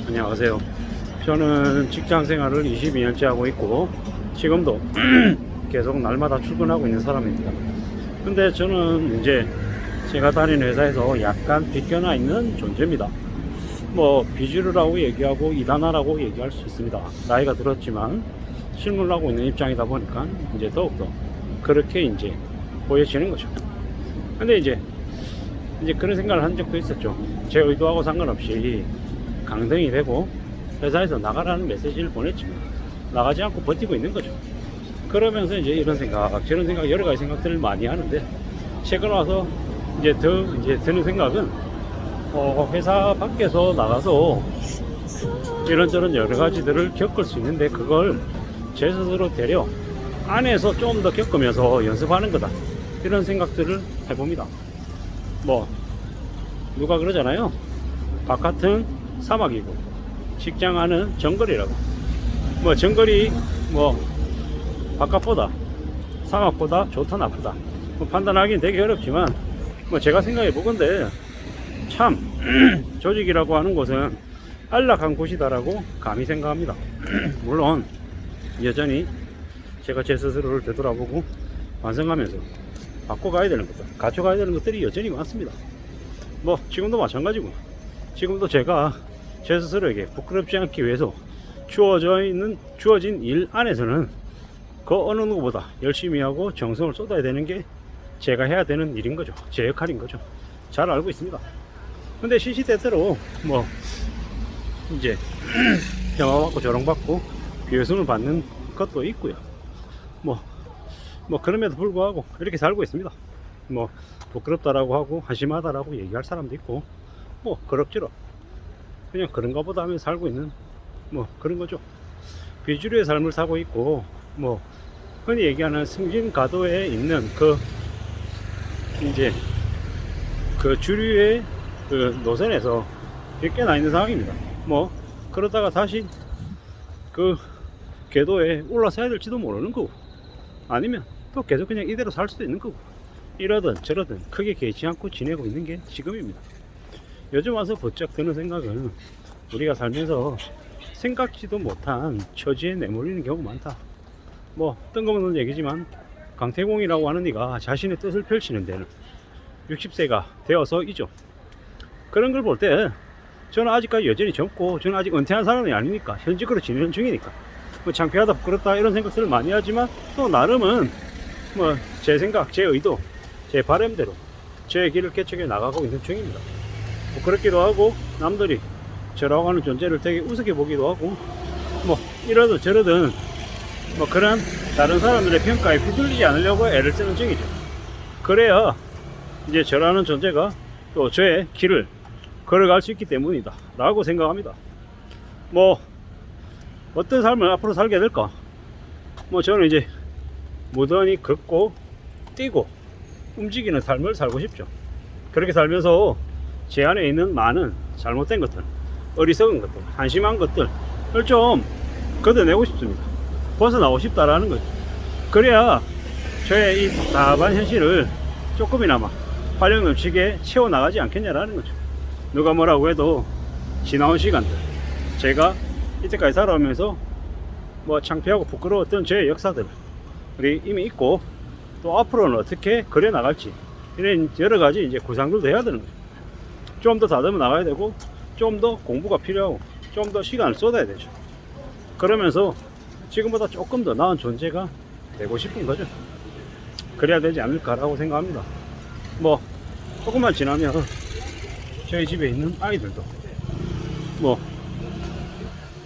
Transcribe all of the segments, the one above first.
안녕하세요. 저는 직장 생활을 22년째 하고 있고 지금도 계속 날마다 출근하고 있는 사람입니다. 근데 저는 이제 제가 다니는 회사에서 약간 비껴나 있는 존재입니다. 뭐 비주류라고 얘기하고 이단아라고 얘기할 수 있습니다. 나이가 들었지만 실무를 하고 있는 입장이다 보니까 이제 더욱더 그렇게 이제 보여지는 거죠. 근데 이제 그런 생각을 한 적도 있었죠. 제 의도하고 상관없이 강등이 되고 회사에서 나가라는 메시지를 보냈지만 나가지 않고 버티고 있는 거죠. 그러면서 이제 이런 생각 저런 생각 여러 가지 생각들을 많이 하는데 최근 와서 이제 드는 생각은 회사 밖에서 나가서 이런저런 여러 가지들을 겪을 수 있는데 그걸 제 스스로 되려 안에서 좀 더 겪으면서 연습하는 거다, 이런 생각들을 해봅니다. 뭐 누가 그러잖아요. 바깥은 사막이고 직장 안은 정글이라고. 뭐 정글이 뭐 바깥보다 사막보다 좋다 나쁘다 뭐 판단하기는 되게 어렵지만 뭐 제가 생각해 보건데 참 조직이라고 하는 곳은 안락한 곳이다라고 감히 생각합니다. 물론 여전히 제가 제 스스로를 되돌아보고 반성하면서 바꿔가야 되는 것들, 갖춰가야 되는 것들이 여전히 많습니다. 뭐 지금도 마찬가지고, 지금도 제가 제 스스로에게 부끄럽지 않기 위해서 주어진 일 안에서는 그 어느 누구보다 열심히 하고 정성을 쏟아야 되는 게 제가 해야 되는 일인 거죠. 제 역할인 거죠. 잘 알고 있습니다. 근데 시시때때로 뭐 이제 평화받고 조롱받고 비웃음을 받는 것도 있고요. 뭐 그럼에도 불구하고 이렇게 살고 있습니다. 뭐 부끄럽다라고 하고 한심하다라고 얘기할 사람도 있고 뭐 그럭저럭 그냥 그런가 보다 하면서 살고 있는 뭐 그런 거죠. 비주류의 삶을 살고 있고 뭐 흔히 얘기하는 승진가도에 있는 이제 그 주류의 그 노선에서 꽤나 있는 상황입니다. 뭐 그러다가 다시 그 궤도에 올라서야 될지도 모르는 거고, 아니면 또 계속 그냥 이대로 살 수도 있는 거고, 이러든 저러든 크게 개의치 않고 지내고 있는 게 지금입니다. 요즘 와서 번쩍 드는 생각은 우리가 살면서 생각지도 못한 처지에 내몰리는 경우가 많다. 뭐 뜬금없는 얘기지만 강태공이라고 하는 이가 자신의 뜻을 펼치는 데는 60세가 되어서이죠. 그런 걸 볼 때 저는 아직까지 여전히 젊고 저는 아직 은퇴한 사람이 아니니까 현직으로 지내는 중이니까 뭐 창피하다 부끄럽다 이런 생각들을 많이 하지만 또 나름은 뭐 제 생각, 제 의도, 제 바람대로 제 길을 개척해 나가고 있는 중입니다. 뭐 그렇기도 하고 남들이 저라고 하는 존재를 되게 우습게 보기도 하고 뭐 이러든 저러든 뭐 그런 다른 사람들의 평가에 휘둘리지 않으려고 애를 쓰는 중이죠. 그래야 이제 저라는 존재가 또 저의 길을 걸어갈 수 있기 때문이다 라고 생각합니다. 뭐 어떤 삶을 앞으로 살게 될까, 뭐 저는 이제 무던히 걷고 뛰고 움직이는 삶을 살고 싶죠. 그렇게 살면서 제 안에 있는 많은 잘못된 것들, 어리석은 것들, 한심한 것들을 좀 걷어내고 싶습니다. 벗어나고 싶다라는 거죠. 그래야 저의 이 답답한 현실을 조금이나마 활력 넘치게 채워나가지 않겠냐라는 거죠. 누가 뭐라고 해도 지나온 시간들, 제가 이때까지 살아오면서 뭐 창피하고 부끄러웠던 제 역사들이 이미 있고 또 앞으로는 어떻게 그려 나갈지 이런 여러 가지 이제 구상들도 해야 되는 거죠. 좀 더 다듬어 나가야 되고 좀 더 공부가 필요하고 좀 더 시간을 쏟아야 되죠. 그러면서 지금보다 조금 더 나은 존재가 되고 싶은 거죠. 그래야 되지 않을까라고 생각합니다. 뭐 조금만 지나면 저희 집에 있는 아이들도 뭐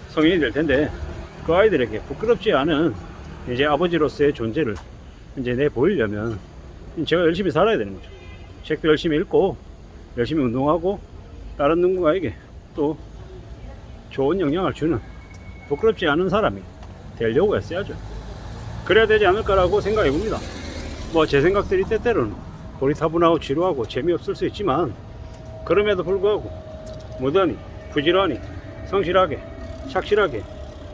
성인이 될 텐데 그 아이들에게 부끄럽지 않은 이제 아버지로서의 존재를 이제 내 보이려면 제가 열심히 살아야 되는 거죠. 책도 열심히 읽고 열심히 운동하고 다른 누군가에게 또 좋은 영향을 주는 부끄럽지 않은 사람이 되려고 했어야죠. 그래야 되지 않을까라고 생각해 봅니다. 뭐 제 생각들이 때때로는 고리타분하고 지루하고 재미없을 수 있지만 그럼에도 불구하고 무던히 부지런히 성실하게 착실하게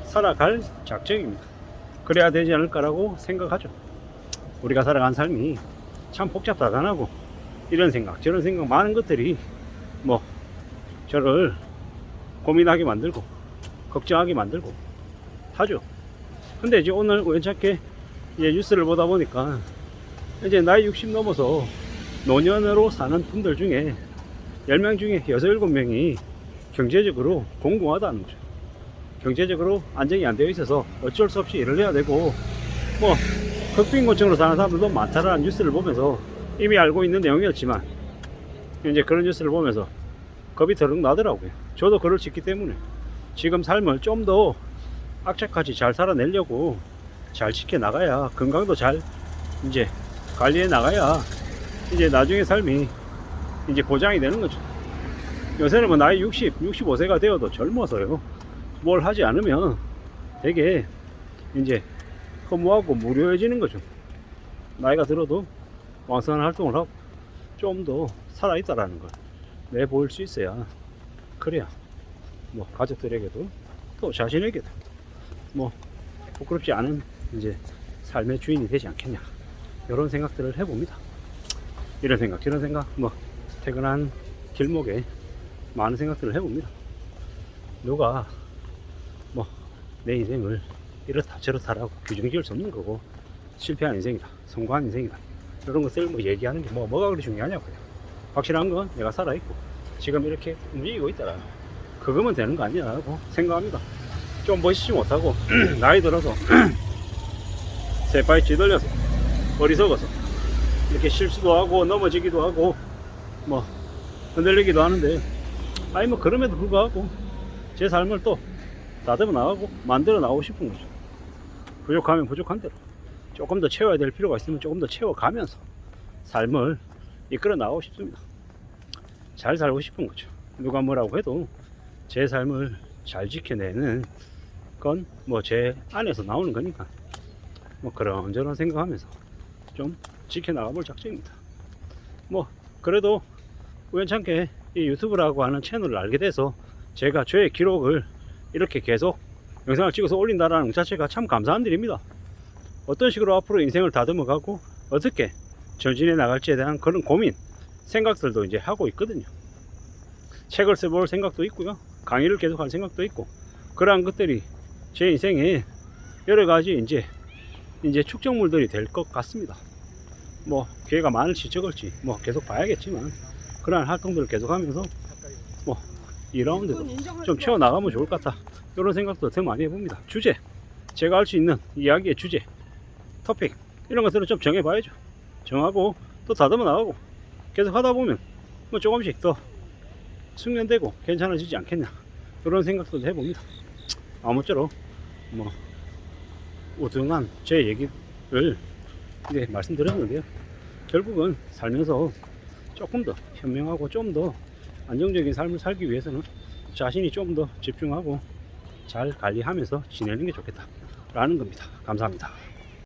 살아갈 작정입니다. 그래야 되지 않을까라고 생각하죠. 우리가 살아간 삶이 참 복잡다단하고 이런 생각 저런 생각 많은 것들이 뭐 저를 고민하게 만들고 걱정하게 만들고 하죠. 근데 이제 오늘 우연찮게 이제 뉴스를 보다 보니까 이제 나이 60 넘어서 노년으로 사는 분들 중에 10명 중에 6, 7명이 경제적으로 공공하다는 거죠. 경제적으로 안정이 안 되어 있어서 어쩔 수 없이 일을 해야 되고, 뭐 극빈곤층으로 사는 사람들도 많다라는 뉴스를 보면서 이미 알고 있는 내용이었지만 이제 그런 뉴스를 보면서 겁이 더럭 나더라고요. 저도 그럴 수 있기 때문에 지금 삶을 좀 더 악착같이 잘 살아내려고 잘 지켜나가야, 건강도 잘 이제 관리해 나가야 이제 나중에 삶이 이제 보장이 되는 거죠. 요새는 뭐 나이 60, 65세가 되어도 젊어서요, 뭘 하지 않으면 되게 이제 허무하고 무료해지는 거죠. 나이가 들어도 왕성한 활동을 하고 좀 더 살아있다라는 걸 내보일 수 있어야, 그래야 뭐 가족들에게도 또 자신에게도 뭐 부끄럽지 않은 이제 삶의 주인이 되지 않겠냐, 이런 생각들을 해봅니다. 이런 생각 저런 생각, 뭐 퇴근한 길목에 많은 생각들을 해봅니다. 누가 뭐 내 인생을 이렇다 저렇다라고 규정 지을 수 없는 거고, 실패한 인생이다, 성공한 인생이다, 이런 것을 뭐 얘기하는 게 뭐가 그리 중요하냐고요. 확실한 건 내가 살아있고 지금 이렇게 움직이고 있다라는, 그거면 되는 거 아니냐고 생각합니다. 좀 멋있지 못하고 나이 들어서 새파이 찌들려서 어리석어서 이렇게 실수도 하고 넘어지기도 하고 뭐 흔들리기도 하는데, 아니 뭐 그럼에도 불구하고 제 삶을 또 다듬어 나가고 만들어 나가고 싶은 거죠. 부족하면 부족한 대로 조금 더 채워야 될 필요가 있으면 조금 더 채워가면서 삶을 이끌어 나가고 싶습니다. 잘 살고 싶은 거죠. 누가 뭐라고 해도 제 삶을 잘 지켜내는 건 뭐 제 안에서 나오는 거니까, 뭐 그런저런 생각하면서 좀 지켜나가볼 작정입니다. 뭐 그래도 우연찮게 이 유튜브라고 하는 채널을 알게 돼서 제가 저의 기록을 이렇게 계속 영상을 찍어서 올린다라는 것 자체가 참 감사한 일입니다. 어떤 식으로 앞으로 인생을 다듬어가고 어떻게 전진해 나갈지에 대한 그런 고민, 생각들도 이제 하고 있거든요. 책을 써볼 생각도 있고요, 강의를 계속할 생각도 있고, 그러한 것들이 제 인생에 여러 가지 이제 축적물들이 될 것 같습니다. 뭐 기회가 많을지 적을지 뭐 계속 봐야겠지만, 그러한 활동들을 계속하면서 뭐 2라운드도 좀 채워 나가면 좋을 것 같다, 이런 생각도 더 많이 해봅니다. 주제, 제가 할 수 있는 이야기의 주제, 토픽, 이런 것들을 좀 정해봐야죠. 정하고 또 다듬어 나가고 계속 하다 보면 뭐 조금씩 더 숙련되고 괜찮아지지 않겠냐, 그런 생각도 해봅니다. 아무쪼록 뭐 우등한 제 얘기를 이제 말씀드렸는데요, 결국은 살면서 조금 더 현명하고 좀 더 안정적인 삶을 살기 위해서는 자신이 좀 더 집중하고 잘 관리하면서 지내는 게 좋겠다 라는 겁니다. 감사합니다.